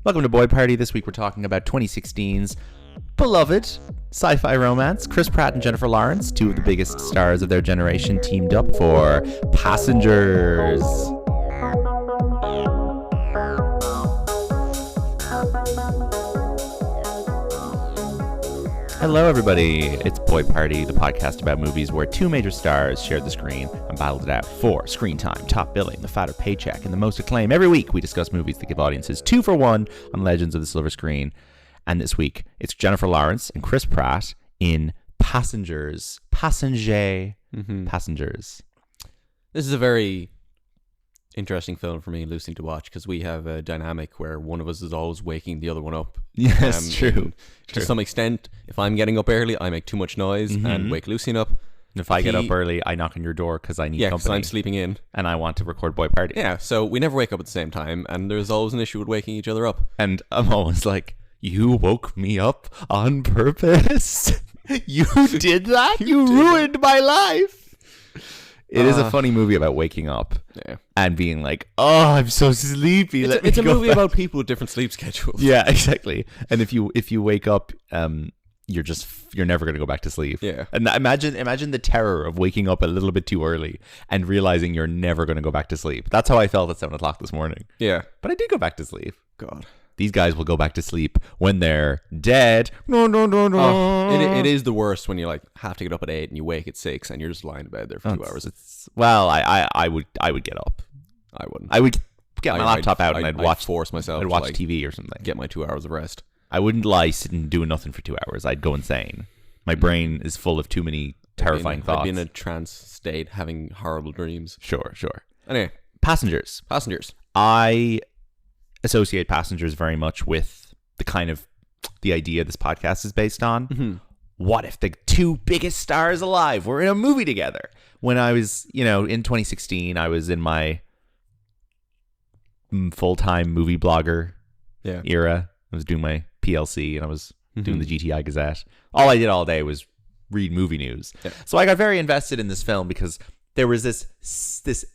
Welcome to Boy Party. This week we're talking about 2016's beloved sci-fi romance. Chris Pratt and Jennifer Lawrence, two of the biggest stars of their generation, teamed up for Passengers. Hello everybody, it's Boy Party, the podcast about movies where two major stars shared the screen and battled it out for screen time, top billing, the fatter paycheck, and the most acclaim. Every week we discuss movies that give audiences 2 for 1 on Legends of the Silver Screen. And this week it's Jennifer Lawrence and Chris Pratt in Passengers. Passengers. This is a very interesting film for me and Lucy to watch because we have a dynamic where one of us is always waking the other one up. Yes, true. To some extent, if I'm getting up early, I make too much noise and wake Lucy up. And if I get up early, I knock on your door because I need company. Yeah, I'm sleeping in. And I want to record Boy Party. Yeah, so we never wake up at the same time, and there's always an issue with waking each other up. And I'm always like, you woke me up on purpose? You did that? You ruined my life. It is a funny movie about waking up and being like, oh, I'm so sleepy. It's a movie about people with different sleep schedules. Yeah, exactly. And if you wake up, you're never going to go back to sleep. Yeah. And imagine the terror of waking up a little bit too early and realizing you're never going to go back to sleep. That's how I felt at 7 o'clock this morning. Yeah. But I did go back to sleep. God. These guys will go back to sleep when they're dead. No. It is the worst when you have to get up at 8 and you wake at 6 and you're just lying in bed there for 2 hours. I would get up. I wouldn't. I would get my laptop out and I'd force myself. I'd watch TV or something. Get my 2 hours of rest. I wouldn't lie sitting doing nothing for 2 hours. I'd go insane. My brain is full of too many terrifying thoughts. I'd be in a trance state, having horrible dreams. Sure. Anyway, Passengers. I associate Passengers very much with the idea this podcast is based on. Mm-hmm. What if the two biggest stars alive were in a movie together? When I was, in 2016, I was in my full-time movie blogger era. I was doing my PLC and I was doing the GTI Gazette. All I did all day was read movie news. Yeah. So I got very invested in this film because there was this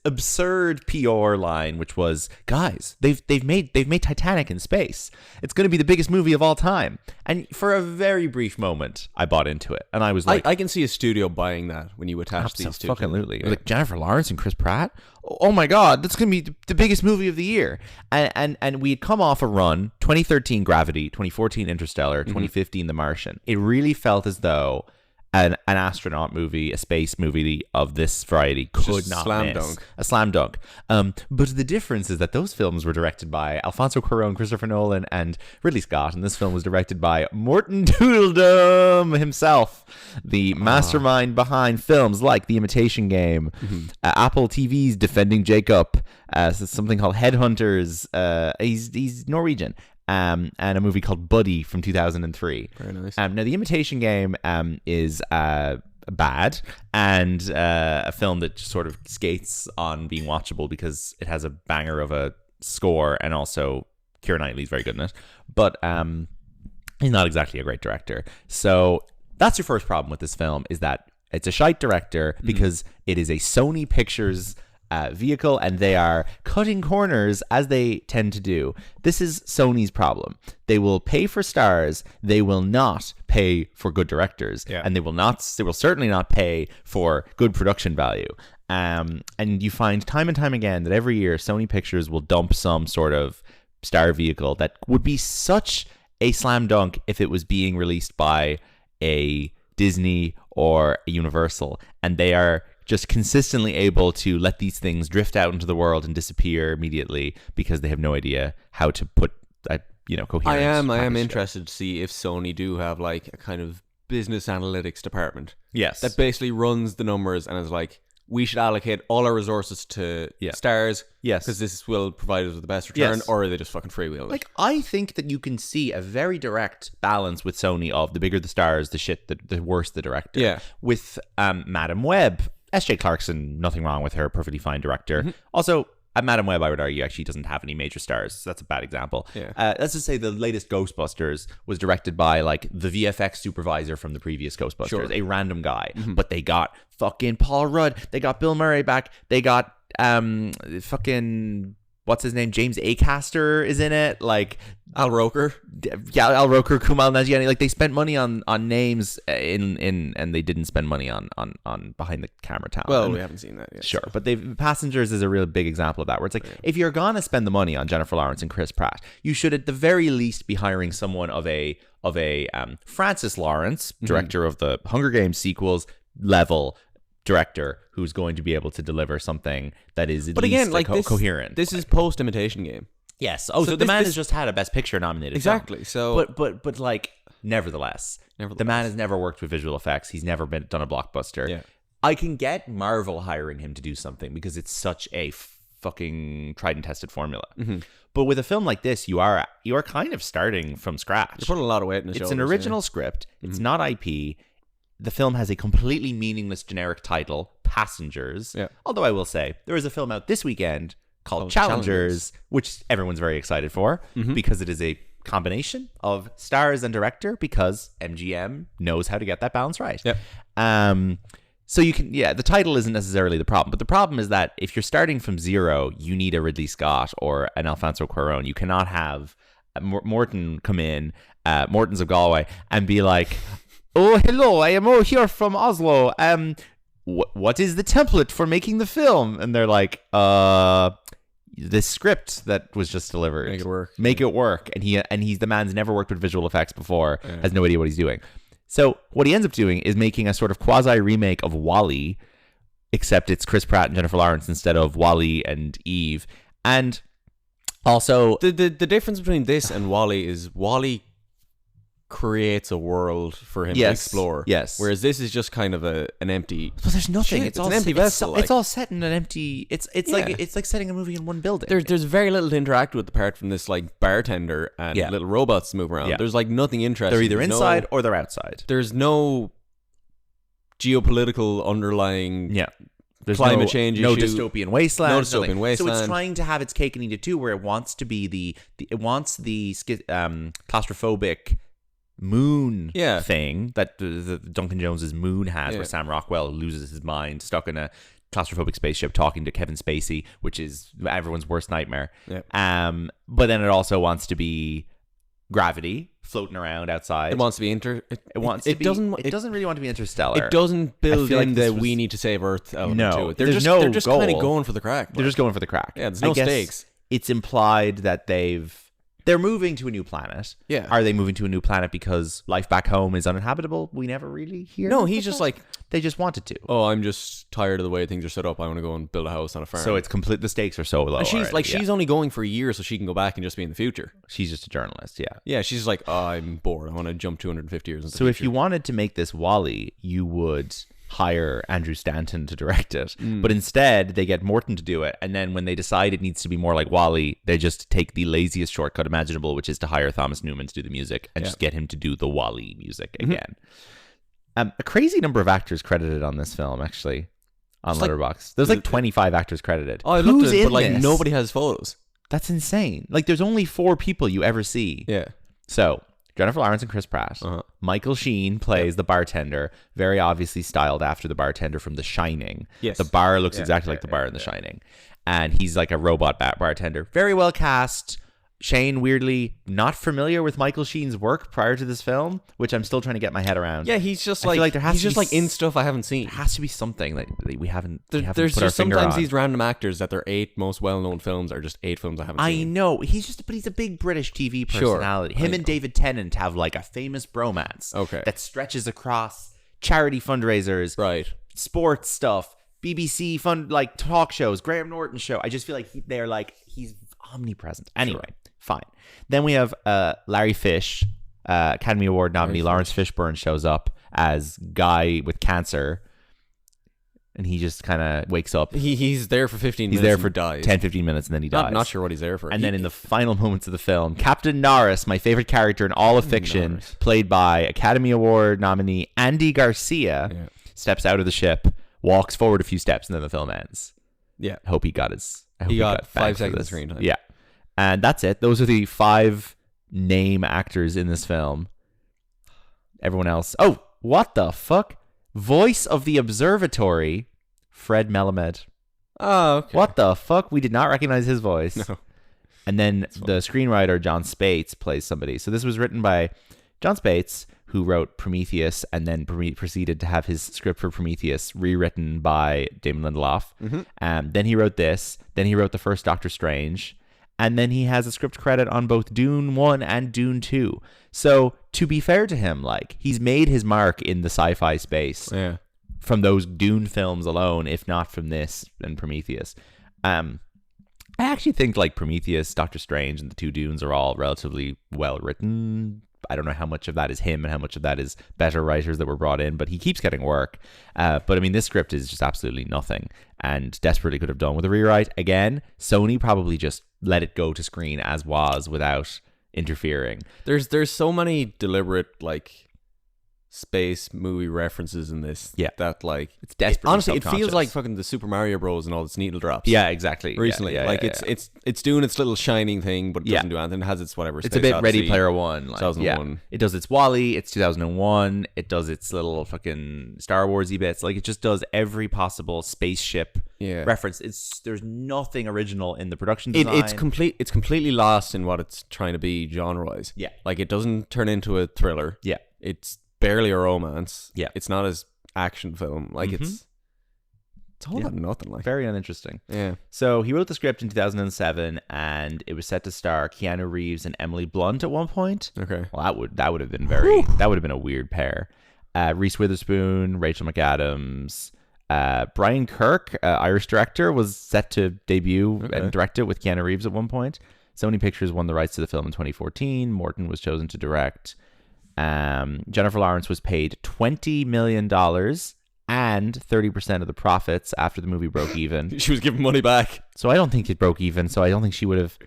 absurd PR line, which was, guys, they've made Titanic in space. It's going to be the biggest movie of all time. And for a very brief moment, I bought into it, and I was like, I can see a studio buying that when you attach these two. Absolutely, like Jennifer Lawrence and Chris Pratt. Oh my God, that's going to be the biggest movie of the year. And we had come off a run: 2013 Gravity, 2014 Interstellar, 2015 The Martian. It really felt as though an astronaut movie, a space movie of this variety could not miss. A slam dunk. But the difference is that those films were directed by Alfonso Cuarón, Christopher Nolan, and Ridley Scott, and this film was directed by Morton Doodledum himself, the mastermind behind films like The Imitation Game, Apple TV's Defending Jacob, something called Headhunters. He's Norwegian. And a movie called Buddy from 2003. Very nice. Now, The Imitation Game is bad and a film that just sort of skates on being watchable because it has a banger of a score and also Keira Knightley's very good in it. But he's not exactly a great director. So that's your first problem with this film, is that it's a shite director because it is a Sony Pictures vehicle, and they are cutting corners as they tend to do. This is Sony's problem. They will pay for stars, they will not pay for good directors, and they will certainly not pay for good production value. And you find time and time again that every year Sony Pictures will dump some sort of star vehicle that would be such a slam dunk if it was being released by a Disney or a Universal, and they are just consistently able to let these things drift out into the world and disappear immediately because they have no idea how to put a coherent. I am interested to see if Sony do have a kind of business analytics department. Yes, that basically runs the numbers and is like, we should allocate all our resources to stars. Yes, because this will provide us with the best return. Yes. Or are they just fucking freewheeling? I think that you can see a very direct balance with Sony of the bigger the stars, the worse the director. Yeah, with Madam Web. S.J. Clarkson, nothing wrong with her, perfectly fine director. Also, Madam Web, I would argue, actually doesn't have any major stars, so that's a bad example. Yeah. Let's just say the latest Ghostbusters was directed by the VFX supervisor from the previous Ghostbusters, a random guy. But they got fucking Paul Rudd, they got Bill Murray back, they got fucking what's his name? James Acaster is in it. Al Roker. Yeah, Al Roker, Kumail Nanjiani. Like, they spent money on names and they didn't spend money on behind the camera talent. Well, we haven't seen that yet. Sure, but Passengers is a real big example of that, where it's like, if you're gonna spend the money on Jennifer Lawrence and Chris Pratt, you should at the very least be hiring someone of a Francis Lawrence, director of the Hunger Games sequels, level director, who's going to be able to deliver something that is at least like coherent. This is post Imitation Game. Yes. Oh, so the man has just had a Best Picture nominated. Exactly. Film. So, but like, nevertheless, the man has never worked with visual effects. He's never done a blockbuster. Yeah. I can get Marvel hiring him to do something because it's such a fucking tried and tested formula. Mm-hmm. But with a film like this, you are kind of starting from scratch. You're putting a lot of weight in the shoulders. It's an original script. It's not IP. The film has a completely meaningless generic title, Passengers. Yeah. Although I will say, there is a film out this weekend called Challengers, which everyone's very excited for because it is a combination of stars and director, because MGM knows how to get that balance right. Yep. So you can, the title isn't necessarily the problem, but the problem is that if you're starting from zero, you need a Ridley Scott or an Alfonso Cuarón. You cannot have Morton come in, Morton's of Galway, and be like, "Oh, hello, I am here from Oslo. What is the template for making the film?" And they're like, "The script that was just delivered. Make it work." And he's the man's never worked with visual effects before, has no idea what he's doing. So what he ends up doing is making a sort of quasi remake of WALL-E, except it's Chris Pratt and Jennifer Lawrence instead of WALL-E and Eve. And also the difference between this and WALL-E is WALL-E creates a world for him to explore. Yes. Whereas this is just kind of an empty. But there's nothing. It's all an empty vessel. It's all set in an empty. It's like setting a movie in one building. There's very little to interact with apart from this like bartender and little robots to move around. There's like nothing interesting. They're either inside or they're outside. There's no geopolitical underlying. There's climate change no issue. dystopian wasteland. No dystopian wasteland. So it's trying to have its cake and eat it too, where it wants to be it wants the claustrophobic moon thing that the Duncan Jones's Moon has, where Sam Rockwell loses his mind stuck in a claustrophobic spaceship talking to Kevin Spacey, which is everyone's worst nightmare. But then it also wants to be Gravity floating around outside. It wants to be it doesn't really want to be Interstellar. It doesn't build in the we need to save Earth element to it. They're just kind of going for the crack. They're just going for the crack. Yeah, there's no stakes. It's implied that they're moving to a new planet. Yeah. Are they moving to a new planet because life back home is uninhabitable? We never really hear. No, he's just like, they just wanted to. "Oh, I'm just tired of the way things are set up. I want to go and build a house on a farm." So it's complete. The stakes are so low. And she's she's only going for a year so she can go back and just be in the future. She's just a journalist. Yeah. Yeah. She's like, "Oh, I'm bored. I want to jump 250 years into the future." So if you wanted to make this WALL-E, you would hire Andrew Stanton to direct it, but instead they get Morton to do it, and then when they decide it needs to be more like WALL-E, they just take the laziest shortcut imaginable, which is to hire Thomas Newman to do the music and just get him to do the WALL-E music again. A crazy number of actors credited on this film, actually, on Letterboxd. There's like 25 actors credited. I looked at it, but like nobody has photos. That's insane. Like there's only 4 people you ever see. Yeah. So Jennifer Lawrence and Chris Pratt. Michael Sheen plays the bartender, very obviously styled after the bartender from The Shining. Yes. The bar looks exactly like the bar in The Shining. And he's like a robot bartender. Very well cast. Shane, weirdly, not familiar with Michael Sheen's work prior to this film, which I'm still trying to get my head around. Yeah, he's just like he's just like in stuff I haven't seen. There has to be something that we haven't. There's put our just finger sometimes on. these random actors that their 8 most well-known films are just 8 films I haven't seen. I know but he's a big British TV personality. Him and David Tennant have like a famous bromance. That stretches across charity fundraisers, right? Sports stuff, BBC like talk shows, Graham Norton show. I just feel like he's omnipresent. Anyway. Fine. Then we have Larry Fish, Academy Award nominee Lawrence Fishburne shows up as guy with cancer, and he just kind of wakes up. He's there for 15 minutes. He's there for dies. 10-15 minutes, and then he dies. Not sure what he's there for. And then in the final moments of the film, Captain Norris, my favorite character in all of fiction, played by Academy Award nominee Andy Garcia, steps out of the ship, walks forward a few steps, and then the film ends. Yeah. I hope he got 5 seconds of screen time. Yeah. And that's it. Those are the 5 name actors in this film. Everyone else. Oh, what the fuck? Voice of the Observatory, Fred Melamed. Oh, okay. What the fuck? We did not recognize his voice. No. And then the screenwriter, John Spates, plays somebody. So this was written by John Spates, who wrote Prometheus and then proceeded to have his script for Prometheus rewritten by Damon Lindelof. Then he wrote this. Then he wrote the first Doctor Strange. And then he has a script credit on both Dune 1 and Dune 2. So to be fair to him, like, he's made his mark in the sci-fi space from those Dune films alone, if not from this and Prometheus. I actually think like Prometheus, Doctor Strange, and the two Dunes are all relatively well written. I don't know how much of that is him and how much of that is better writers that were brought in, but he keeps getting work. But I mean, this script is just absolutely nothing and desperately could have done with a rewrite. Again, Sony probably just let it go to screen as was without interfering. There's so many deliberate like space movie references in this that like it's desperately honestly it feels like fucking the Super Mario Bros and all its needle drops exactly recently it's doing its little shining thing, but it doesn't do anything. It has its whatever it's a bit Odyssey, Ready Player One, like, 2001. It does its WALL-E, it's 2001, it does its little fucking Star Warsy bits, like it just does every possible spaceship reference. There's nothing original in the production design. It's completely lost in what it's trying to be genre-wise. Like it doesn't turn into a thriller. It's barely a romance. It's not as action film. Like it's a whole lot of nothing. Like very uninteresting. So he wrote the script in 2007, and it was set to star Keanu Reeves and Emily Blunt at one point. Okay. Well, that would have been that would have been a weird pair. Reese Witherspoon, Rachel McAdams, Brian Kirk, Irish director, was set to debut and direct it with Keanu Reeves at one point. Sony Pictures won the rights to the film in 2014. Morton was chosen to direct. Jennifer Lawrence was paid $20 million and 30% of the profits after the movie broke even. She was given money back. So I don't think it broke even. So I don't think she would have.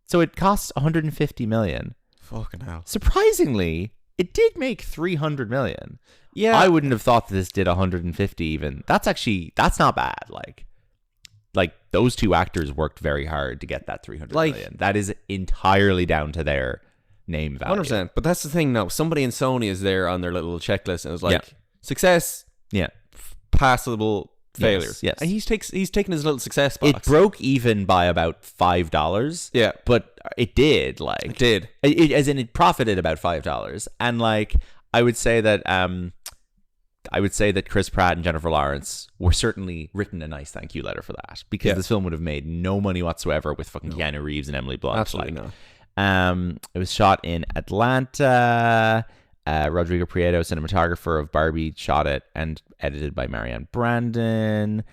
So it cost $150 million. Fucking hell. Surprisingly, it did make $300 million. Yeah. I wouldn't have thought that this did 150 even. That's not bad. Like those two actors worked very hard to get that $300 million. That is entirely down to their name value. 100%. But that's the thing now. Somebody in Sony is there on their little checklist and it's like success, passable, failure. Yes. And he's taken his little success box. It broke even by about $5. Yeah. But it did, it did. As in it profited about $5. And like I would say that Chris Pratt and Jennifer Lawrence were certainly written a nice thank you letter for that, because this film would have made no money whatsoever with fucking Keanu Reeves and Emily Blunt. Absolutely not. It was shot in Atlanta. Rodrigo Prieto, cinematographer of Barbie, shot it and edited by Marianne Brandon.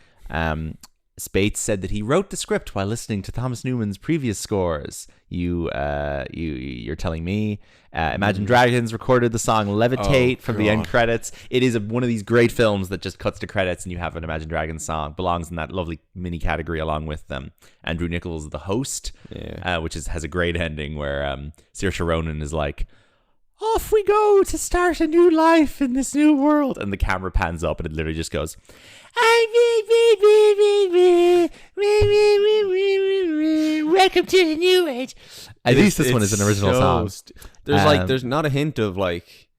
Spates said that he wrote the script while listening to Thomas Newman's previous scores. You're telling me. Imagine Dragons recorded the song Levitate from the end credits. It is one of these great films that just cuts to credits and you have an Imagine Dragons song. Belongs in that lovely mini category along with Andrew Nichols, the host, which has a great ending where Saoirse Ronan is like, off we go to start a new life in this new world. And the camera pans up and it literally just goes, welcome to the new age. At least this one is an original song. There's not a hint of like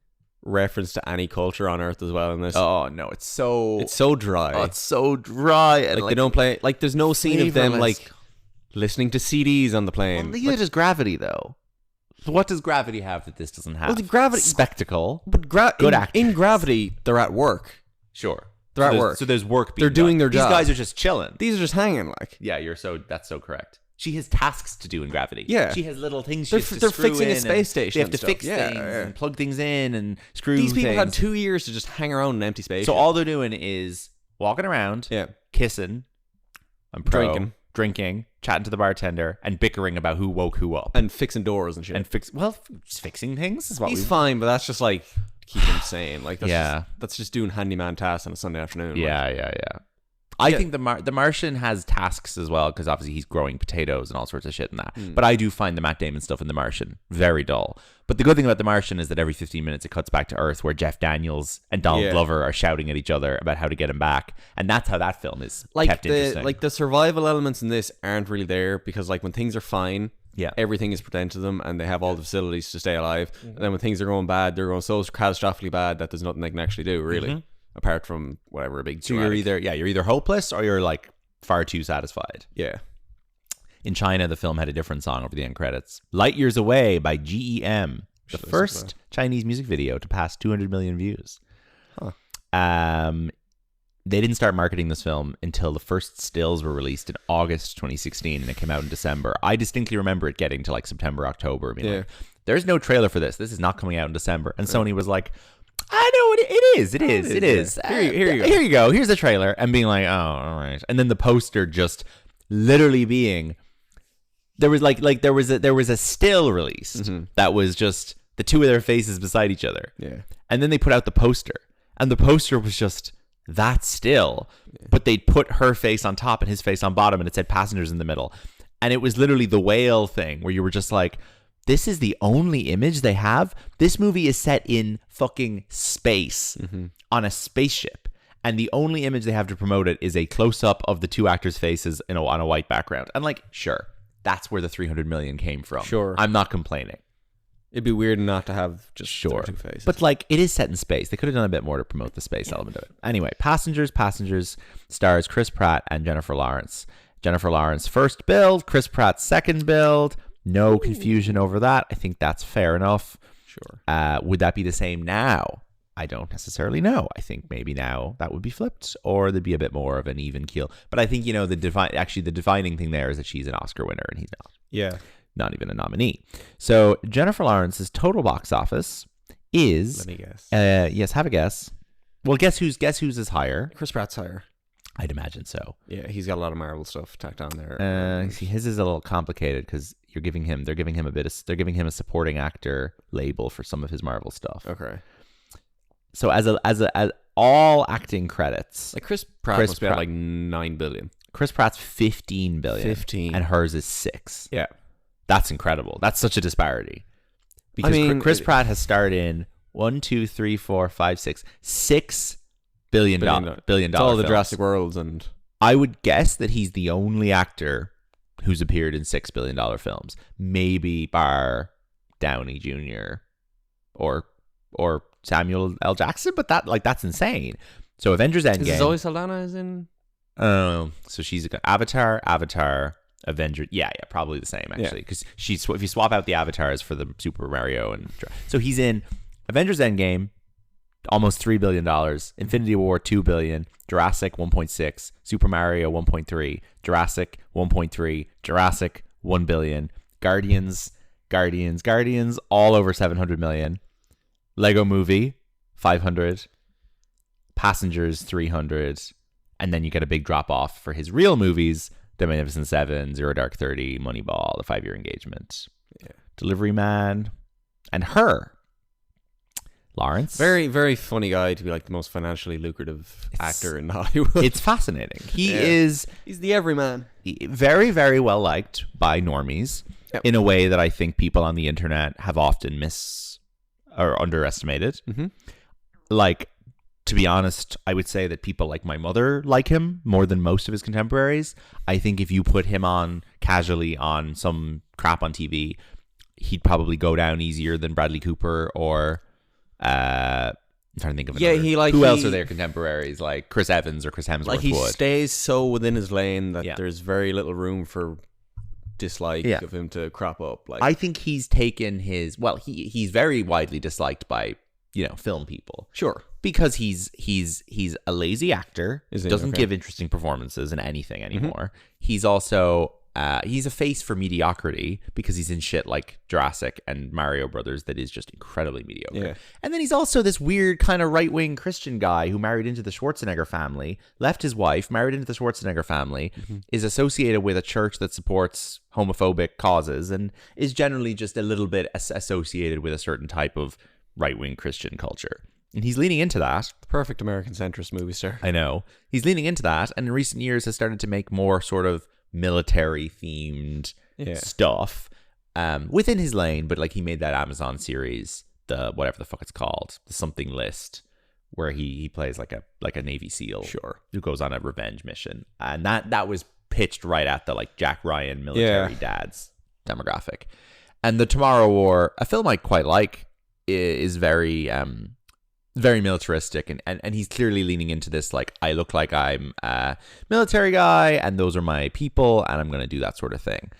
reference to any culture on Earth as well in this. Oh no, it's so dry. Oh, it's so dry. And like they don't play. Like there's no scene of them like listening to CDs on the plane. Well, neither does Gravity though. So what does Gravity have that this doesn't have? Well, the Gravity spectacle, but good acting. In Gravity, they're at work. Sure, they're at work. So there's work. They're doing their job. These guys are just chilling. These are just hanging. Like that's so correct. She has tasks to do in Gravity. Yeah, she has little things. They're fixing a space station. They have to fix things and plug things in and screw. These people had 2 years to just hang around an empty space. So all they're doing is walking around, kissing, drinking, chatting to the bartender, and bickering about who woke who up, and fixing doors and shit. And just fixing things. Is what he's fine, but that's just like keep him sane. Like that's just doing handyman tasks on a Sunday afternoon. Yeah. I think the Martian has tasks as well, because obviously he's growing potatoes and all sorts of shit in that. But I do find the Matt Damon stuff in The Martian very dull. But the good thing about The Martian is that every 15 minutes it cuts back to Earth, where Jeff Daniels and Donald Glover are shouting at each other about how to get him back, and that's how that film is kept interesting. Like the survival elements in this aren't really there, because like when things are fine, everything is presented to them and they have all the facilities to stay alive. And then when things are going bad, they're going so catastrophically bad that there's nothing they can actually do really. Apart from whatever a big. So you're either hopeless or you're like far too satisfied. Yeah. In China, the film had a different song over the end credits. Light Years Away by GEM. The first Chinese music video to pass 200 million views. Huh. They didn't start marketing this film until the first stills were released in August 2016, and it came out in December. I distinctly remember it getting to like September, October. Being like, there's no trailer for this. This is not coming out in December. And Sony was like, I know it is. It is. Here you go. Here's the trailer. And being like, oh, all right. And then the poster just literally being, there was there was a still released that was just the two of their faces beside each other. Yeah. And then they put out the poster, and the poster was just that still, but they'd put her face on top and his face on bottom, and it said passengers in the middle. And it was literally the whale thing where you were just like, this is the only image they have. This movie is set in fucking space on a spaceship. And the only image they have to promote it is a close-up of the two actors' faces on a white background. And like, sure, that's where the 300 million came from. Sure. I'm not complaining. It'd be weird not to have just sure two faces. But like, it is set in space. They could have done a bit more to promote the space element of it. Anyway, Passengers stars Chris Pratt and Jennifer Lawrence. Jennifer Lawrence first build, Chris Pratt second build. No confusion over that. I think that's fair enough. Sure. Would that be the same now? I don't necessarily know. I think maybe now that would be flipped, or there'd be a bit more of an even keel. But I think, you know, the defining thing there is that she's an Oscar winner and he's not. Yeah. Not even a nominee. So Jennifer Lawrence's total box office is... Let me guess. Yes, have a guess. Well, guess whose is higher? Chris Pratt's higher. I'd imagine so. Yeah, he's got a lot of Marvel stuff tacked on there. See, his is a little complicated because they're giving him a supporting actor label for some of his Marvel stuff. Okay. So as all acting credits, like Chris Pratt must be at like 9 billion. Chris Pratt's 15 billion. 15. And hers is 6. Yeah. That's incredible. That's such a disparity. Because Chris Pratt has starred in 6 billion dollar all the films. Jurassic Worlds, and I would guess that he's the only actor who's appeared in $6 billion films. Maybe bar Downey Jr. or Samuel L. Jackson, but that's insane. So Avengers Endgame. Is Zoe Saldana is in? So she's Avatar, Avengers. Yeah, probably the same actually, because if you swap out the avatars for the Super Mario and so he's in Avengers Endgame, almost $3 billion, Infinity War $2 billion, Jurassic 1.6, Super Mario 1.3, Jurassic 1.3, Jurassic 1 billion, Guardians all over 700 million, Lego Movie 500, Passengers 300, and then you get a big drop off for his real movies, The Magnificent Seven, Zero Dark 30, Moneyball, The 5-Year Engagement, Delivery Man, and Her. Lawrence. Very, very funny guy to be like the most financially lucrative actor in Hollywood. It's fascinating. He's the everyman. Very, very well liked by normies in a way that I think people on the internet have often or underestimated. Mm-hmm. Like, to be honest, I would say that people like my mother like him more than most of his contemporaries. I think if you put him on casually on some crap on TV, he'd probably go down easier than Bradley Cooper or... I'm trying to think of another. Who else are their contemporaries, like Chris Evans or Chris Hemsworth? Like he stays so within his lane that there's very little room for dislike of him to crop up. Like, I think he's taken his he's very widely disliked by film people. Sure, because he's a lazy actor, doesn't give interesting performances in anything anymore. Mm-hmm. He's also he's a face for mediocrity because he's in shit like Jurassic and Mario Brothers that is just incredibly mediocre. Yeah. And then he's also this weird kind of right-wing Christian guy who married into the Schwarzenegger family, left his wife, married into the Schwarzenegger family, is associated with a church that supports homophobic causes, and is generally just a little bit associated with a certain type of right-wing Christian culture. And he's leaning into that. The perfect American centrist movie star. I know. He's leaning into that, and in recent years has started to make more sort of military themed stuff within his lane, but like he made that Amazon series, the whatever the fuck it's called, the something list, where he plays like a Navy SEAL who goes on a revenge mission, and that was pitched right at the like Jack Ryan military dads demographic. And The Tomorrow War, a film I quite like, is very very militaristic, and he's clearly leaning into this, like, I look like I'm a military guy and those are my people and I'm going to do that sort of thing.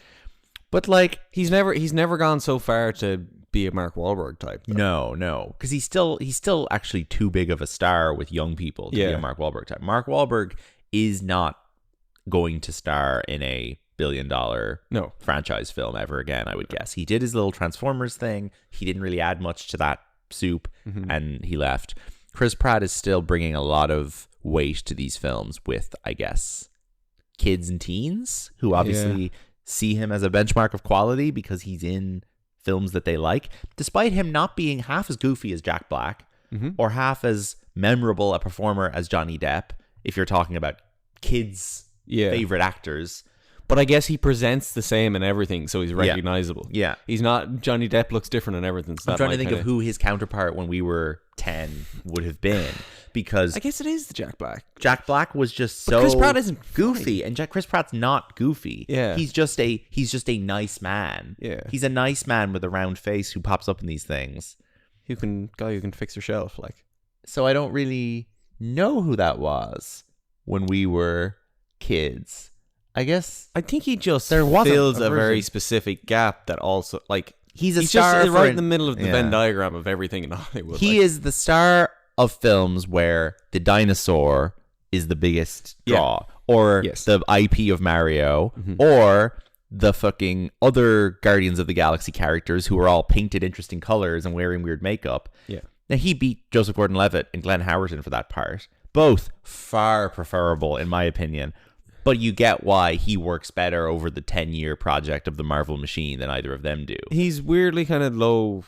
But like he's never gone so far to be a Mark Wahlberg type though. No, because he's still actually too big of a star with young people to be a Mark Wahlberg type. Mark Wahlberg is not going to star in a billion-dollar franchise film ever again, I would guess. He did his little Transformers thing. He didn't really add much to that soup, and he left. Chris Pratt is still bringing a lot of weight to these films with, I guess, kids and teens who obviously see him as a benchmark of quality because he's in films that they like, despite him not being half as goofy as Jack Black or half as memorable a performer as Johnny Depp, if you're talking about kids' favorite actors. But I guess he presents the same in everything, so he's recognizable. Yeah. He's not... Johnny Depp looks different in everything. So I'm trying to think of who his counterpart when we were 10 would have been, because... I guess it is the Jack Black. Jack Black was just so... Chris Pratt isn't goofy, and Chris Pratt's not goofy. Yeah. He's just a nice man. Yeah. He's a nice man with a round face who pops up in these things. Guy who can fix your shelf, like... So I don't really know who that was when we were kids. I guess I think he just fills a very specific gap that also, like, he's star just right in the middle of the Venn diagram of everything in Hollywood. He is the star of films where the dinosaur is the biggest draw, or the IP of Mario, or the fucking other Guardians of the Galaxy characters who are all painted interesting colors and wearing weird makeup. Yeah. Now, he beat Joseph Gordon-Levitt and Glenn Howerton for that part. Both far preferable, in my opinion. But you get why he works better over the 10-year project of the Marvel machine than either of them do. He's weirdly kind of low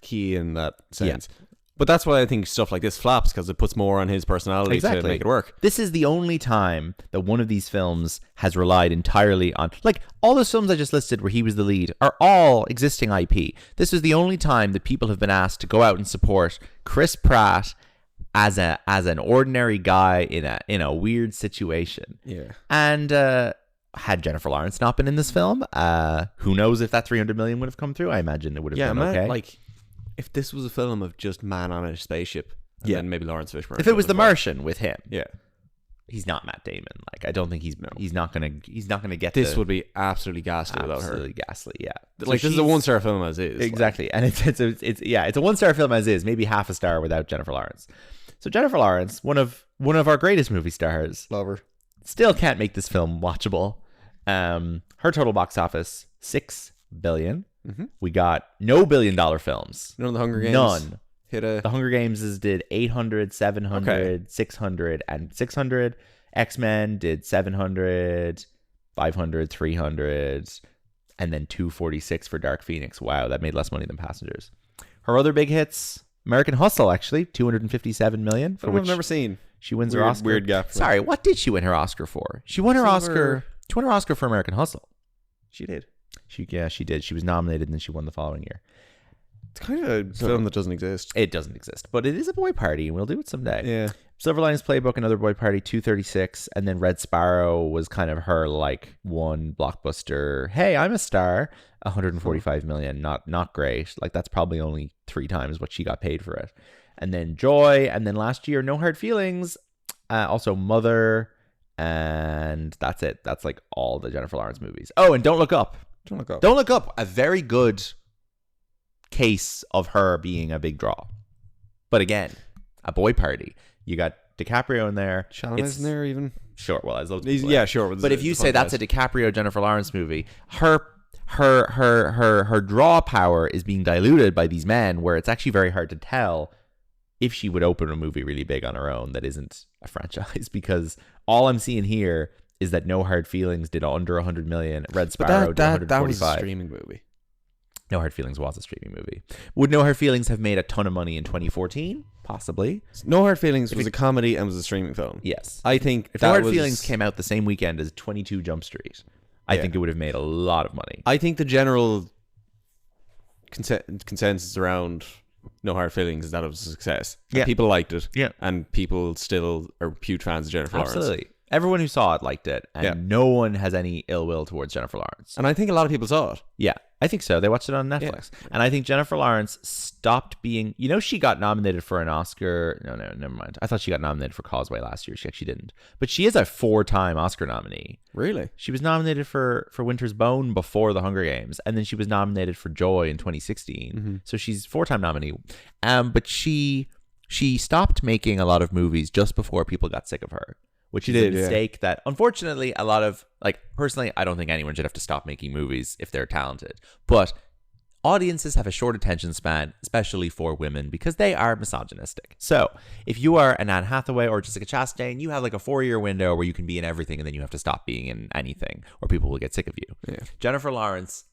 key in that sense. Yeah. But that's why I think stuff like this flops, because it puts more on his personality to make it work. This is the only time that one of these films has relied entirely on... Like, all those films I just listed where he was the lead are all existing IP. This is the only time that people have been asked to go out and support Chris Pratt as an ordinary guy in a weird situation. Yeah. And had Jennifer Lawrence not been in this film, who knows if that 300 million would have come through. I imagine it would have been okay. Like, if this was a film of just man on a spaceship, and then maybe Lawrence Fishburne. If it was The Martian with him. Yeah. He's not Matt Damon. Like, I don't think he's not gonna get this. Would be absolutely ghastly without her. Absolutely ghastly, yeah. Like, this is a 1-star film as is. Exactly. Like. And it's a 1-star film as is, maybe half a star without Jennifer Lawrence. So Jennifer Lawrence, one of our greatest movie stars, love her, still can't make this film watchable. Her total box office, $6 billion. We got no billion-dollar films. None of the Hunger Games. None. The Hunger Games did 800, 700, 600, and 600. X-Men did 700, 500, 300, and then 246 for Dark Phoenix. Wow, that made less money than Passengers. Her other big hits, American Hustle, actually, 257 million, for which I've never seen. She wins her Oscar. Weird gap. Sorry, what did she win her Oscar for? She won her Oscar for American Hustle. She did. She did. She was nominated and then she won the following year. It's kind of a film that doesn't exist. It doesn't exist, but it is a boy party, and we'll do it someday. Yeah. Silver Linings Playbook, another boy party, 236, and then Red Sparrow was kind of her like one blockbuster. Hey, I'm a star. 145 million, not great. Like, that's probably only 3 times what she got paid for it. And then Joy, and then last year No Hard Feelings, also Mother, and that's it. That's like all the Jennifer Lawrence movies. Oh, and Don't Look Up. Don't Look Up. A very good case of her being a big draw, but again, a boy party. You got DiCaprio in there. Chalamet's in there even. Sure, well, as those yeah, sure. But if you say that's a DiCaprio Jennifer Lawrence movie, her draw power is being diluted by these men, where it's actually very hard to tell if she would open a movie really big on her own that isn't a franchise, because all I'm seeing here is that No Hard Feelings did under 100 million. Red Sparrow did 145. That was a streaming movie. No Hard Feelings was a streaming movie. Would No Hard Feelings have made a ton of money in 2014? Possibly. No Hard Feelings was a comedy and was a streaming film. Yes. I think if No Hard Feelings came out the same weekend as 22 Jump Street, I think it would have made a lot of money. I think the general consensus around No Hard Feelings is that it was a success. Yeah. People liked it. Yeah. And people still are huge fans of Jennifer Lawrence. Absolutely. Everyone who saw it liked it, and no one has any ill will towards Jennifer Lawrence. And I think a lot of people saw it. Yeah, I think so. They watched it on Netflix. Yeah. And I think Jennifer Lawrence stopped being... she got nominated for an Oscar. No, never mind. I thought she got nominated for Causeway last year. She actually didn't. But she is a 4-time Oscar nominee. Really? She was nominated for Winter's Bone before The Hunger Games, and then she was nominated for Joy in 2016. Mm-hmm. So she's 4-time nominee. But she stopped making a lot of movies just before people got sick of her. Which is a mistake that, unfortunately, a lot of, personally, I don't think anyone should have to stop making movies if they're talented. But audiences have a short attention span, especially for women, because they are misogynistic. So if you are an Anne Hathaway or Jessica Chastain, you have a 4-year window where you can be in everything and then you have to stop being in anything or people will get sick of you. Yeah. Jennifer Lawrence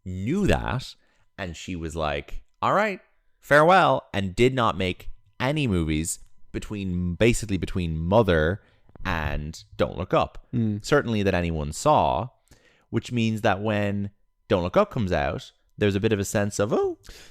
knew that, and she was like, all right, farewell, and did not make any movies between Mother and Don't Look Up. Certainly that anyone saw, which means that when Don't Look Up comes out, there's a bit of a sense of,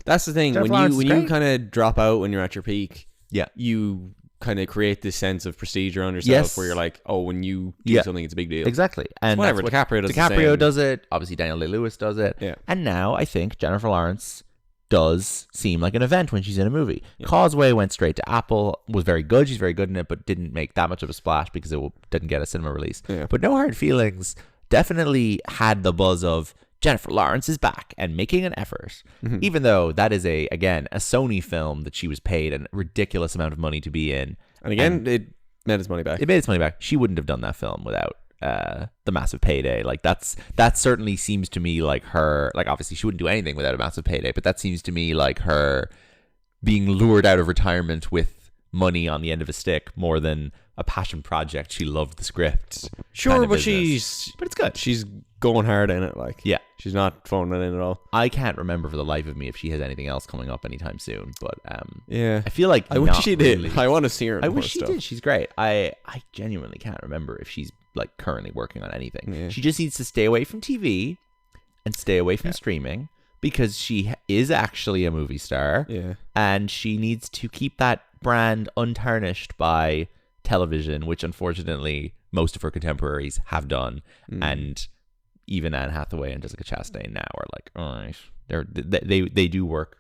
that's the thing. When you kind of drop out when you're at your peak, you kind of create this sense of prestige around yourself where you're like, when you do something, it's a big deal. Exactly. And whatever, DiCaprio does it. Obviously, Daniel Day-Lewis does it. Yeah. And now I think Jennifer Lawrence does seem like an event when she's in a movie. Yeah. Causeway went straight to Apple, was very good. She's very good in it, but didn't make that much of a splash because it didn't get a cinema release. Yeah. But No Hard Feelings definitely had the buzz of Jennifer Lawrence is back and making an effort. Mm-hmm. Even though that is a Sony film that she was paid a ridiculous amount of money to be in. And again, it made its money back. It made its money back. She wouldn't have done that film without the massive payday. That certainly seems to me like her, obviously she wouldn't do anything without a massive payday, but that seems to me like her being lured out of retirement with money on the end of a stick more than a passion project. She loved the script. Sure, but it's good. She's going hard in it. Yeah. She's not phoning it in at all. I can't remember for the life of me if she has anything else coming up anytime soon, but yeah, I feel like I wish she did. Really. I want to see her. I wish she did. She's great. I genuinely can't remember if she's currently working on anything. Yeah. She just needs to stay away from TV and stay away from streaming because she is actually a movie star. Yeah, and she needs to keep that brand untarnished by television, which unfortunately most of her contemporaries have done, and even Anne Hathaway and Jessica Chastain now are all right, they do work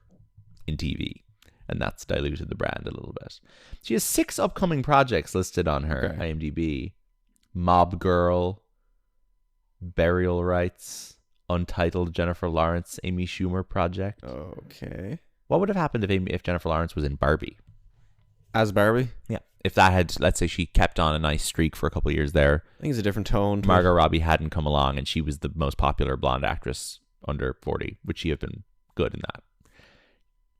in TV, and that's diluted the brand a little bit. She has 6 upcoming projects listed on her IMDb: Mob Girl, Burial Rights, Untitled Jennifer Lawrence Amy Schumer project. Okay, what would have happened if Jennifer Lawrence was in Barbie? As Barbie? Yeah. If that had, let's say she kept on a nice streak for a couple of years there. I think it's a different tone. Margot Robbie hadn't come along and she was the most popular blonde actress under 40. Would she have been good in that?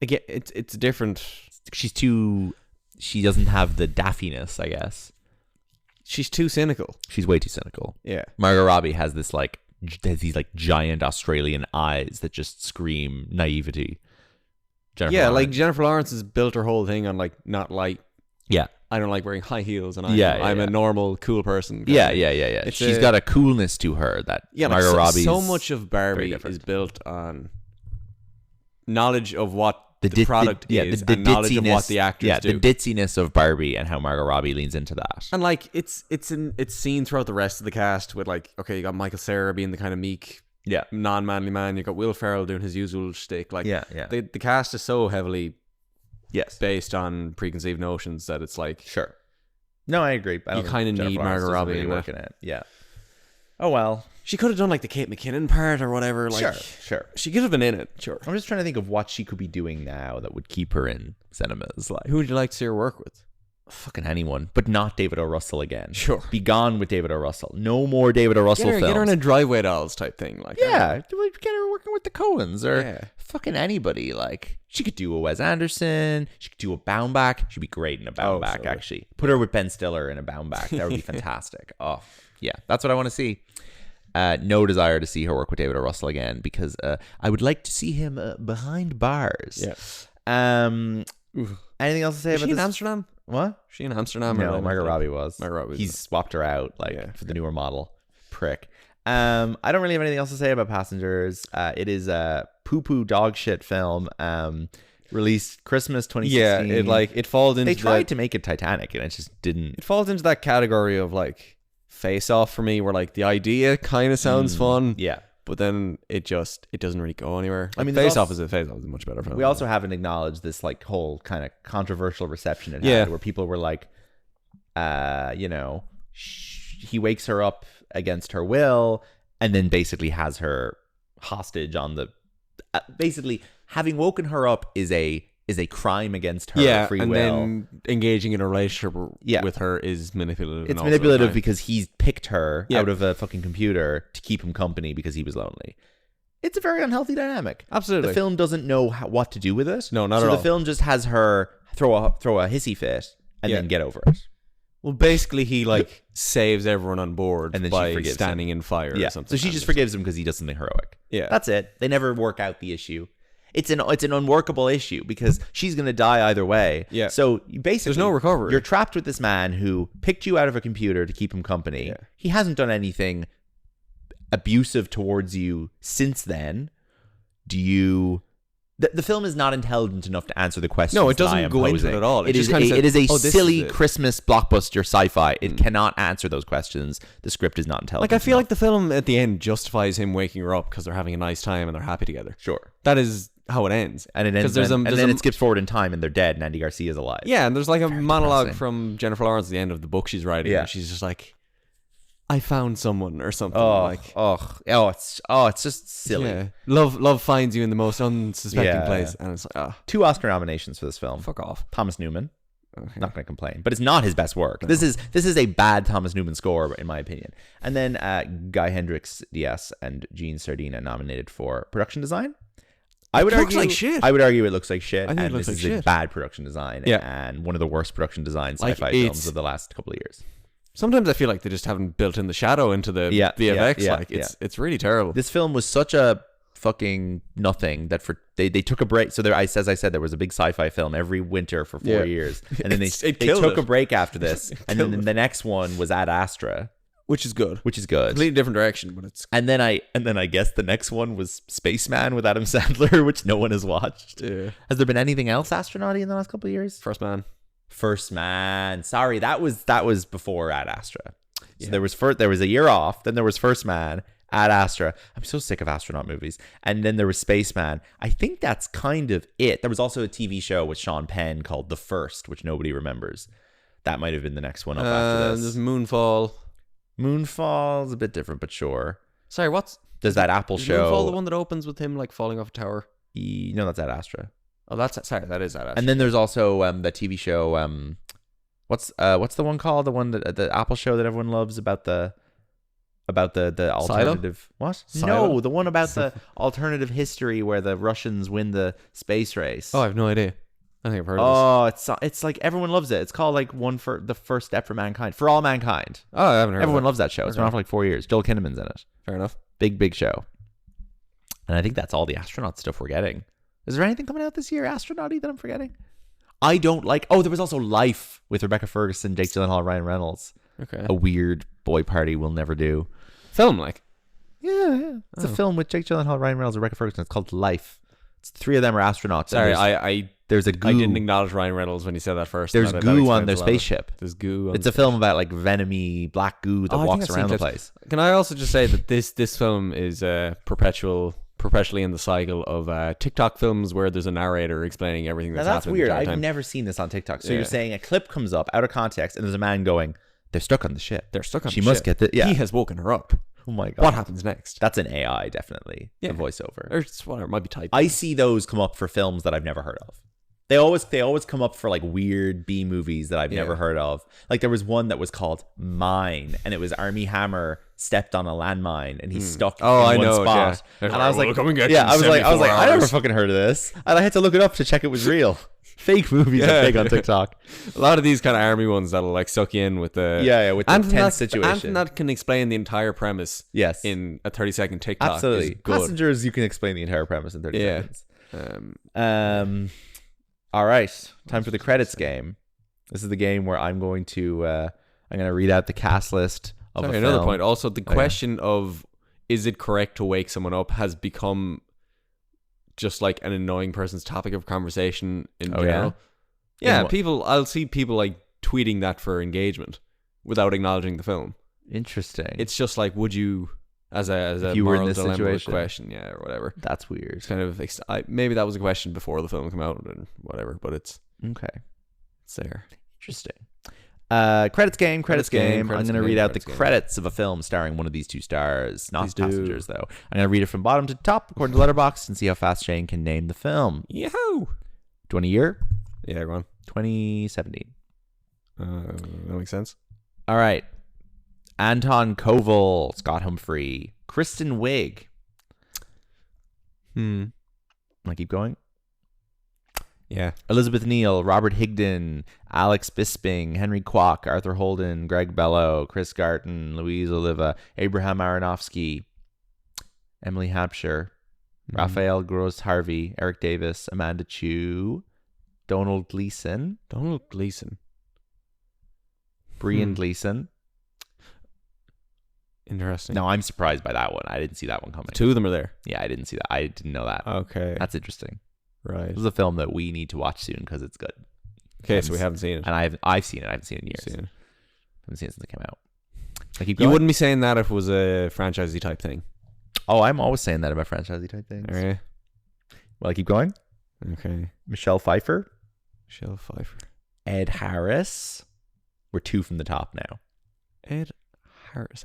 Again, it's different. She doesn't have the daffiness, I guess. She's too cynical. She's way too cynical. Yeah. Margot Robbie has these giant Australian eyes that just scream naivety. Jennifer Lawrence has built her whole thing on not light. Yeah. I don't like wearing high heels, and I'm a normal, cool person. Yeah. She's got a coolness to her that Margot Robbie. So much of Barbie is built on knowledge of what the product is, and knowledge of what the actors do. The ditziness of Barbie and how Margot Robbie leans into that. And it's seen throughout the rest of the cast with you got Michael Cera being the kind of meek, non-manly man. You got Will Ferrell doing his usual shtick. The cast is so heavily based on preconceived notions that it's sure. No, I agree. You kind of need Margot Robbie really working it. Yeah. Oh well, she could have done the Kate McKinnon part or whatever. Sure. She could have been in it. Sure. I'm just trying to think of what she could be doing now that would keep her in cinemas. Who would you like to see her work with? Fucking anyone, but not David O. Russell again. Sure. Be gone with David O. Russell. No more David O. Russell films. Get her in a Driveway Dolls type thing. Get her working with the Coens or fucking anybody. She could do a Wes Anderson. She could do a Baumbach. She'd be great in a Baumbach, actually. Put her with Ben Stiller in a Baumbach. That would be fantastic. Oh, yeah. That's what I want to see. No desire to see her work with David O. Russell again because I would like to see him behind bars. Yeah. Anything else to say about this? In Amsterdam? What? She in Amsterdam? No, Margot Robbie was. He's swapped her out for the newer model. Prick. I don't really have anything else to say about Passengers. It is a poo-poo dog shit film. Released Christmas 2016. Yeah, it falls into. They tried to make it Titanic and it just didn't. It falls into that category of Face Off for me, where like the idea kind of sounds fun. Yeah. But then it doesn't really go anywhere. Like, I mean, Face Off is a much better film. We also haven't acknowledged this like whole kind of controversial reception it had, where people were like, you know, he wakes her up against her will, and then basically has her hostage on the. Basically, having woken her up is a crime against her free will. Then engaging in a relationship with her is manipulative. It's manipulative because he's picked her out of a fucking computer to keep him company because he was lonely. It's a very unhealthy dynamic. Absolutely. The film doesn't know what to do with it. No, not at all. So the film just has her throw a hissy fit and then get over it. Well, basically, he like saves everyone on board and then by standing in fire or something. So she just forgives him because he does something heroic. Yeah. That's it. They never work out the issue. It's an unworkable issue because she's going to die either way. Yeah. So basically, there's no recovery. You're trapped with this man who picked you out of a computer to keep him company. Yeah. He hasn't done anything abusive towards you since then. Do you... The film is not intelligent enough to answer the question. No, it doesn't go into it at all. It is a silly Christmas blockbuster sci-fi. It cannot answer those questions. The script is not intelligent. Like, I feel like the film at the end justifies him waking her up because they're having a nice time and they're happy together. Sure. That is how it ends. And it ends then it skips forward in time and they're dead and Andy Garcia's alive. Yeah, and there's like a monologue from Jennifer Lawrence at the end of the book she's writing. Yeah. And she's just like, I found someone or something. It's just silly. Yeah. Love finds you in the most unsuspecting place, and it's like 2 Oscar nominations for this film. Fuck off. Thomas Newman. Okay. Not going to complain, but it's not his best work. No. This is a bad Thomas Newman score, in my opinion. And then Guy Hendricks Diaz and Gene Sardina nominated for production design. It looks like shit. I would argue it looks like shit. I think and it looks this like is a bad production design. And one of the worst production design sci-fi films of the last couple of years. Sometimes I feel like they just haven't built in the shadow into the VFX. It's really terrible. This film was such a fucking nothing that they took a break. So as I said, there was a big sci-fi film every winter for 4 years, and then they took a break after this, and then the next one was Ad Astra, which is good. Completely different direction, but it's. And then I guess the next one was Spaceman with Adam Sandler, which no one has watched. Yeah. Has there been anything else astronaut-y in the last couple of years? First Man. Sorry, that was before Ad Astra. So there was a year off, then there was First Man, Ad Astra. I'm so sick of astronaut movies. And then there was Spaceman. I think that's kind of it. There was also a TV show with Sean Penn called The First, which nobody remembers. That might have been the next one up after this. There's Moonfall. Moonfall's a bit different, but sure. Sorry, there's that Apple show. Moonfall the one that opens with him like falling off a tower? No, that's Ad Astra. Oh, that is Ad Astra. And then there's also that TV show. What's the one called? The one that the Apple show that everyone loves about the alternative. Silo? What? Silo? No, the one about the alternative history where the Russians win the space race. Oh, I have no idea. I think I've heard of this. It's like everyone loves it. It's called like the first step for mankind, for all mankind. Oh, I haven't heard. Everyone loves that show. It's been on for like 4 years. Joel Kinnaman's in it. Fair enough. Big show. And I think that's all the astronaut stuff we're getting. Is there anything coming out this year, astronaut-y, that I'm forgetting? I don't like... Oh, there was also Life with Rebecca Ferguson, Jake Gyllenhaal, Ryan Reynolds. Okay. A weird boy party we'll never do. Film, like? Yeah. It's a film with Jake Gyllenhaal, Ryan Reynolds, and Rebecca Ferguson. It's called Life. It's 3 of them are astronauts. Sorry, there's a goo. I didn't acknowledge Ryan Reynolds when he said that first. There's goo on their spaceship. There's goo on It's a film about like venomy black goo that walks around the place. Can I also just say that this film is perpetually in the cycle of TikTok films where there's a narrator explaining everything that's happening. That's weird. I've never seen this on TikTok. So you're saying a clip comes up out of context and there's a man going, they're stuck on the ship. She must get the... Yeah. He has woken her up. Oh my God. What happens next? That's an AI, definitely. Yeah. The voiceover. Or it's whatever. It might be typed. I see those come up for films that I've never heard of. They always come up for like weird B movies that I've never heard of. Like there was one that was called Mine, and it was Armie Hammer stepped on a landmine and he's stuck in one spot. Yeah. And I was like, I never fucking heard of this. And I had to look it up to check it was real. Fake movies are big on TikTok. A lot of these kind of army ones that'll like suck you in with the with the tense situation. Anything that can explain the entire premise in a 30-second TikTok. Absolutely. Is good. Passengers, you can explain the entire premise in 30 seconds. All right, time for the credits game. This is the game where I'm going to read out the cast list of a film. Another point. Also, the question of is it correct to wake someone up has become just like an annoying person's topic of conversation in general. Yeah, I'll see people like tweeting that for engagement without acknowledging the film. Interesting. It's just like, would you, as a if you were in moral this dilemma situation, question, yeah, or whatever. That's weird. It's kind of maybe that was a question before the film came out and whatever, but it's okay. It's there. Interesting. Credits game. I'm going to read out the credits of a film starring one of these two stars, not passengers, though. I'm going to read it from bottom to top according to Letterboxd and see how fast Shane can name the film. Yahoo! 20 year? Yeah, go on. 2017. That makes sense. All right. Anton Koval, Scott Humphrey, Kristen Wiig. I keep going? Yeah. Elizabeth Neal, Robert Higdon, Alex Bisping, Henry Kwok, Arthur Holden, Greg Bello, Chris Garton, Louise Oliva, Abraham Aronofsky, Emily Hampshire, Raphael Gross Harvey, Eric Davis, Amanda Chu, Donald Gleason, Brian Gleason. Interesting. No, I'm surprised by that one. I didn't see that one coming. Two of them are there. Yeah, I didn't see that. I didn't know that. Okay. That's interesting. Right. This is a film that we need to watch soon because it's good. Okay, so we haven't seen it. And I've seen it. I haven't seen it in years. I haven't seen it since it came out. You wouldn't be saying that if it was a franchisey type thing. Oh, I'm always saying that about franchisey type things. Okay. Well, I keep going. Okay. Michelle Pfeiffer. Ed Harris. We're 2 from the top now.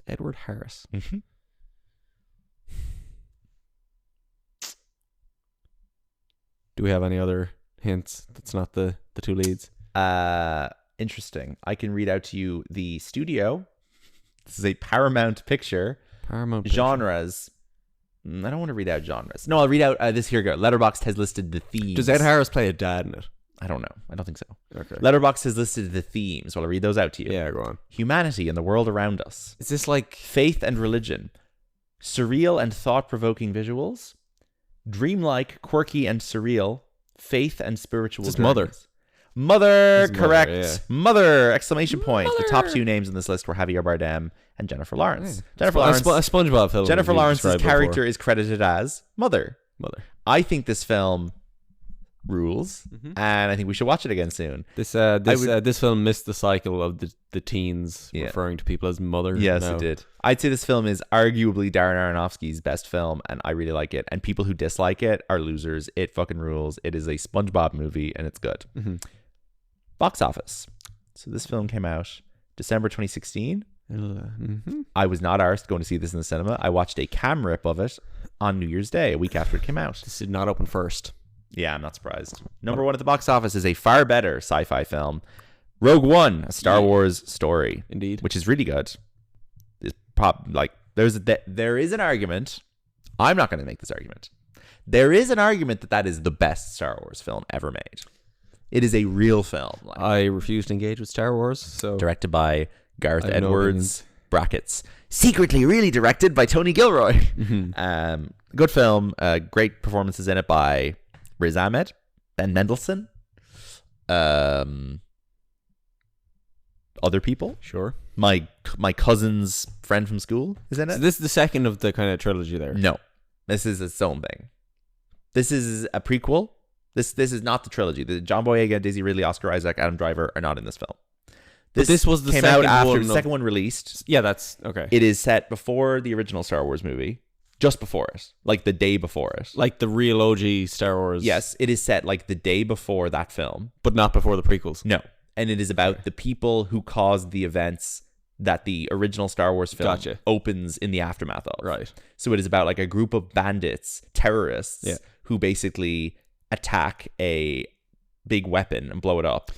Edward Harris. Mm-hmm. Do we have any other hints? That's not the two leads. Interesting. I can read out to you the studio. This is a Paramount picture. Genres. I don't want to read out genres. No, I'll read out this. Here we go. Letterboxd has listed the themes. Does Ed Harris play a dad in it? I don't know. I don't think so. Okay. Letterboxd has listed the themes. Well, I'll read those out to you. Yeah, go on. Humanity and the world around us. Is this like faith and religion? Surreal and thought-provoking visuals. Dreamlike, quirky, and surreal. Faith and spiritual. Just Mother. Mother, correct. Yeah. Mother! Exclamation point. The top 2 names in this list were Javier Bardem and Jennifer Lawrence. Yeah. Jennifer Lawrence. A SpongeBob film. Jennifer Lawrence's character is credited as Mother. Mother. I think this film rules, and I think we should watch it again soon. This film missed the cycle of the teens referring to people as mother. Yes, it did. I'd say this film is arguably Darren Aronofsky's best film, and I really like it. And people who dislike it are losers. It fucking rules. It is a SpongeBob movie, and it's good. Box office. So this film came out December 2016. I was not arsed going to see this in the cinema. I watched a cam rip of it on New Year's Day, a week after it came out. This did not open first. Yeah, I'm not surprised. Number 1 at the box office is a far better sci-fi film, Rogue One, a Star Wars story. Indeed. Which is really good. There is an argument. I'm not going to make this argument. There is an argument that is the best Star Wars film ever made. It is a real film. I refuse to engage with Star Wars. So directed by Gareth Edwards, brackets, secretly really directed by Tony Gilroy. Good film. Great performances in it by Riz Ahmed, Ben Mendelsohn, other people. Sure. My cousin's friend from school is in it. So this is the second of the kind of trilogy there. No, this is its own thing. This is a prequel. This is not the trilogy. The John Boyega, Daisy Ridley, Oscar Isaac, Adam Driver are not in this film. This was the came second out after one. The second one released. Yeah, that's okay. It is set before the original Star Wars movie. Just before it. Like the day before it. Like the real OG Star Wars. Yes, it is set like the day before that film. But not before the prequels. No. And it is about the people who caused the events that the original Star Wars film opens in the aftermath of. Right. So it is about like a group of bandits, terrorists, who basically attack a big weapon and blow it up.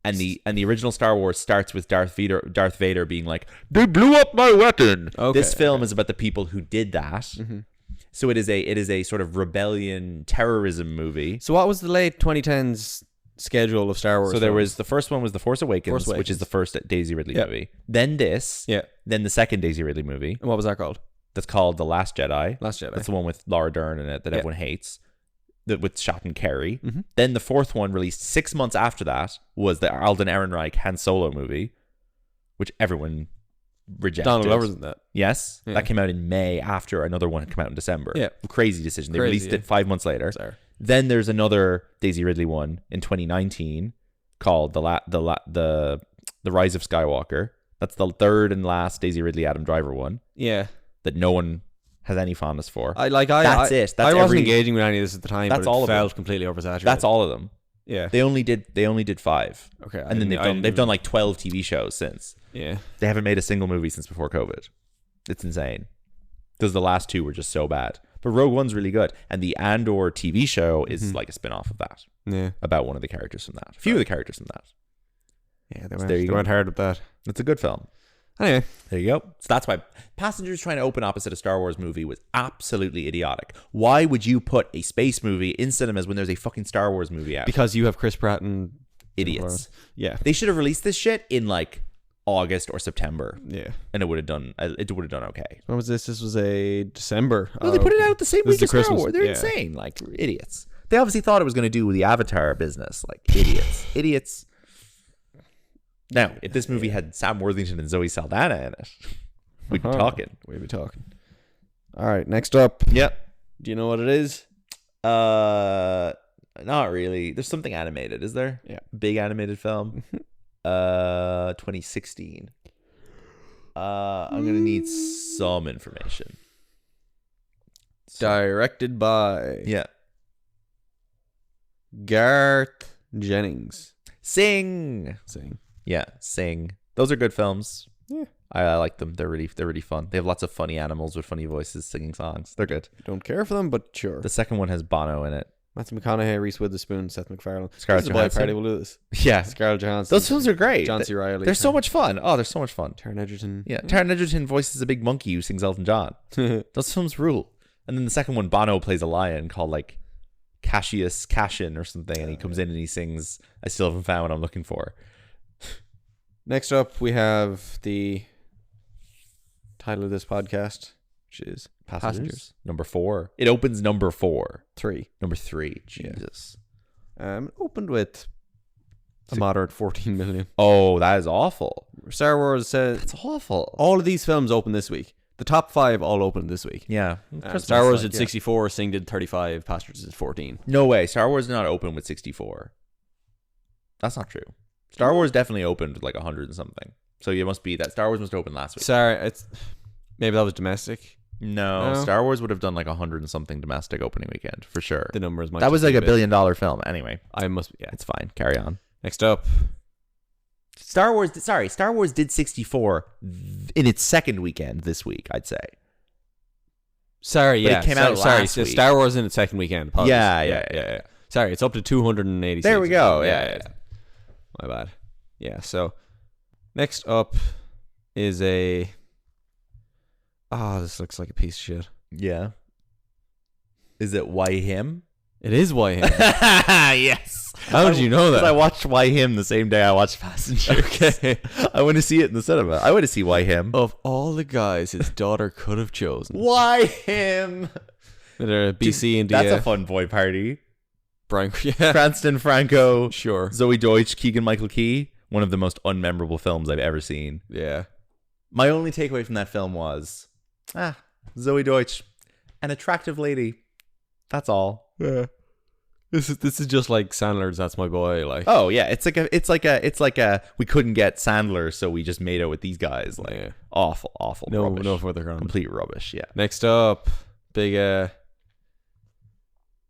And the original Star Wars starts with Darth Vader being like, "They blew up my weapon." Okay, this film is about the people who did that. So it is a sort of rebellion terrorism movie. So what was the late 2010s schedule of Star Wars? So there was the first one was The Force Awakens, which is the first Daisy Ridley movie. Then this. Yeah. Then the second Daisy Ridley movie. And what was that called? That's called The Last Jedi. Last Jedi. That's the one with Laura Dern in it that everyone hates. With Shot and Kerry. Then the fourth one, released 6 months after that, was the Alden Ehrenreich Han Solo movie, which everyone rejected. Donald Glover's in that. Yes. That came out in May after another one had come out in December. Yeah. Crazy decision. They released it 5 months later. Sorry. Then there's another Daisy Ridley one in 2019 called the Rise of Skywalker. That's the third and last Daisy Ridley Adam Driver one Yeah. that no one has any fondness for. That's it. That's I wasn't engaging with any of this at the time, that's but all it of them. felt completely oversaturated. That's all of them. Yeah. They only did 5. Okay. And then they've done like 12 TV shows since. Yeah. They haven't made a single movie since before COVID. It's insane. Because the last 2 were just so bad. But Rogue One's really good. And the Andor TV show is like a spin-off of that. Yeah. About one of the characters from that. A few of the characters from that. Yeah, they went hard with that. It's a good film. Anyway. There you go. So that's why Passengers trying to open opposite a Star Wars movie was absolutely idiotic. Why would you put a space movie in cinemas when there's a fucking Star Wars movie out? Because you have Chris Pratt and... Idiots. Yeah. They should have released this shit in like August or September. Yeah. And it would have done okay. When was this? This was a December. No, they put it out the same week as Star Wars. They're Yeah. insane. Like, idiots. They obviously thought it was going to do with the Avatar business. Like, idiots. Idiots. Now, if this movie had Sam Worthington and Zoe Saldana in it, we'd be talking. We'd be talking. All right, next up. Yep. Do you know what it is? Not really. There's something animated, is there? Yeah. Big animated film. 2016. I'm gonna need some information. Directed by Yeah. Garth Jennings. Sing. Yeah, Sing. Those are good films. Yeah. I like them. They're really fun. They have lots of funny animals with funny voices singing songs. They're good. Don't care for them, but sure. The second one has Bono in it. Matthew McConaughey, Reese Witherspoon, Seth MacFarlane. Scarlett The Johansson. party will do this. Yeah. Scarlett Johansson. Those films are great. John C. Reilly. They're so much fun. Oh, they're so much fun. Taron Egerton. Yeah. Taron Egerton voices a big monkey who sings Elton John. Those films rule. And then the second one, Bono plays a lion called like Cassius Cashin or something. And he comes in and he sings, I still haven't found what I'm looking for. Next up, we have the title of this podcast, which is Passengers. Number 4. It opens number 4. 3. Number 3. Jesus. Opened with a moderate 14 million. Oh, that is awful. Star Wars says That's awful. all of these films open this week. The top 5 all opened this week. Yeah. Star Wars did 64, Sing did 35, Passengers did 14. No way. Star Wars did not open with 64. That's not true. Star Wars definitely opened with like 100 and something. So it must be that Star Wars must open last week. Sorry, maybe that was domestic. No, Star Wars would have done like 100 and something domestic opening weekend for sure. The numbers might. That was like $1 billion film. Anyway, Yeah, it's fine. Carry on. Next up, Star Wars did 64 in its second weekend this week, I'd say. Sorry, But it came out last week. Star Wars in its second weekend. Apologies. Yeah. Sorry, it's up to 286. There we go. Yeah. My bad. Yeah. So next up is this looks like a piece of shit. Yeah. Is it Why Him? It is Why Him. Yes. How did you know that? I watched Why Him the same day I watched Passengers. Okay. I went to see it in the cinema. I went to see Why Him. Of all the guys his daughter could have chosen. Why Him? They're BC and That's a fun boy party. Brian, yeah. Cranston Franco. Sure. Zoe Deutsch, Keegan-Michael Key. One of the most unmemorable films I've ever seen. Yeah. My only takeaway from that film was, Zoe Deutsch, an attractive lady. That's all. Yeah. This is just like Sandler's That's My Boy. Like, oh yeah, it's like a we couldn't get Sandler, so we just made out with these guys. Like, yeah. awful rubbish. No further ground. Complete rubbish. Yeah. Next up, big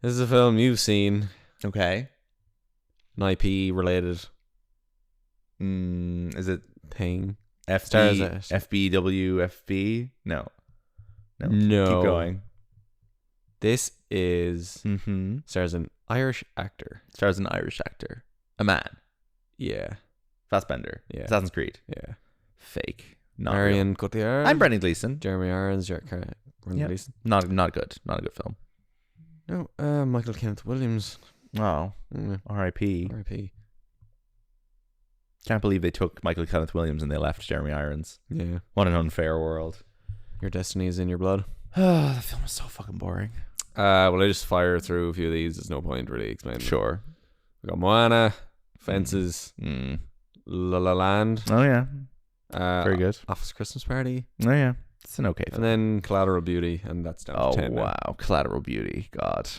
this is a film you've seen. Okay. An IP related. Is it thing? FBWFB? No. Keep going. This is stars an Irish actor. A man. Yeah. Fassbender. Yeah. Assassin's Creed. Yeah. Fake. Not Marion real. Cotillard. I'm Brendan Gleeson. Jeremy Irons. Brendan Gleeson. Not good. Not a good film. No. Michael Kenneth Williams. Oh. R.I.P. R.I.P. Can't believe they took Michael Kenneth Williams and they left Jeremy Irons. Yeah. What an unfair world. Your destiny is in your blood. The film is so fucking boring. Well, I just fire through a few of these. There's no point really explaining. Sure. We got Moana, Fences, La La Land. Oh yeah. Very good. Office Christmas Party. Oh yeah. It's an okay film. And then Collateral Beauty, and that's down to 10 now. Wow. Collateral Beauty. God.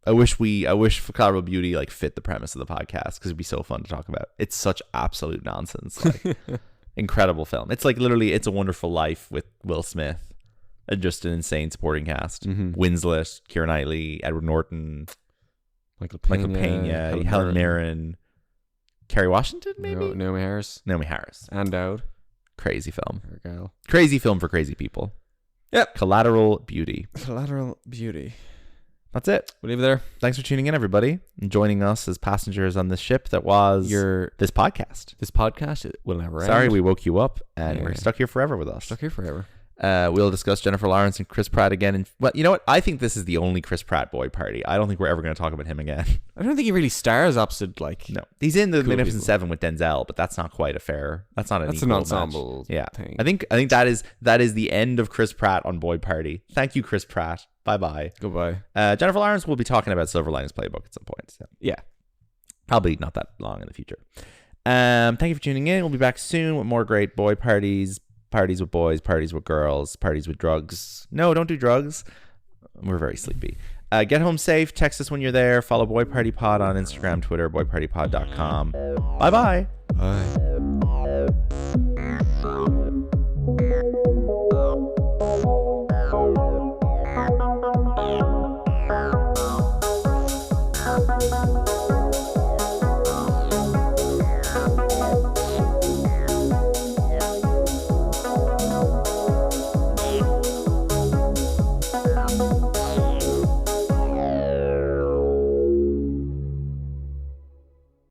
I wish Collateral Beauty like fit the premise of the podcast because it'd be so fun to talk about. It's such absolute nonsense. Like, Incredible film. It's like literally It's a Wonderful Life with Will Smith and just an insane supporting cast. Winslet, Keira Knightley, Edward Norton, Michael Pena, Helen Mirren, Kerry Washington, maybe? Naomi Harris. And Dowd. Crazy film. Crazy film for crazy people. Yep. Collateral Beauty. That's it. We'll leave it there. Thanks for tuning in, everybody, and joining us as passengers on this ship that was this podcast. This podcast, it will never end. Sorry, we woke you up, and we're stuck here forever with us. We'll discuss Jennifer Lawrence and Chris Pratt again. And well, you know what? I think this is the only Chris Pratt boy party. I don't think we're ever going to talk about him again. I don't think he really stars opposite No, he's in the Magnificent Seven with Denzel, but that's not quite a fair. That's not an ensemble. Thing. I think that is the end of Chris Pratt on Boy Party. Thank you, Chris Pratt. Bye. Goodbye. Jennifer Lawrence will be talking about Silver Linings Playbook at some point. So. Yeah, probably not that long in the future. Thank you for tuning in. We'll be back soon with more great boy parties. Parties with boys, parties with girls, parties with drugs. No, don't do drugs. We're very sleepy. Get home safe. Text us when you're there. Follow Boy Party Pod on Instagram, Twitter, boypartypod.com. Bye-bye. Bye.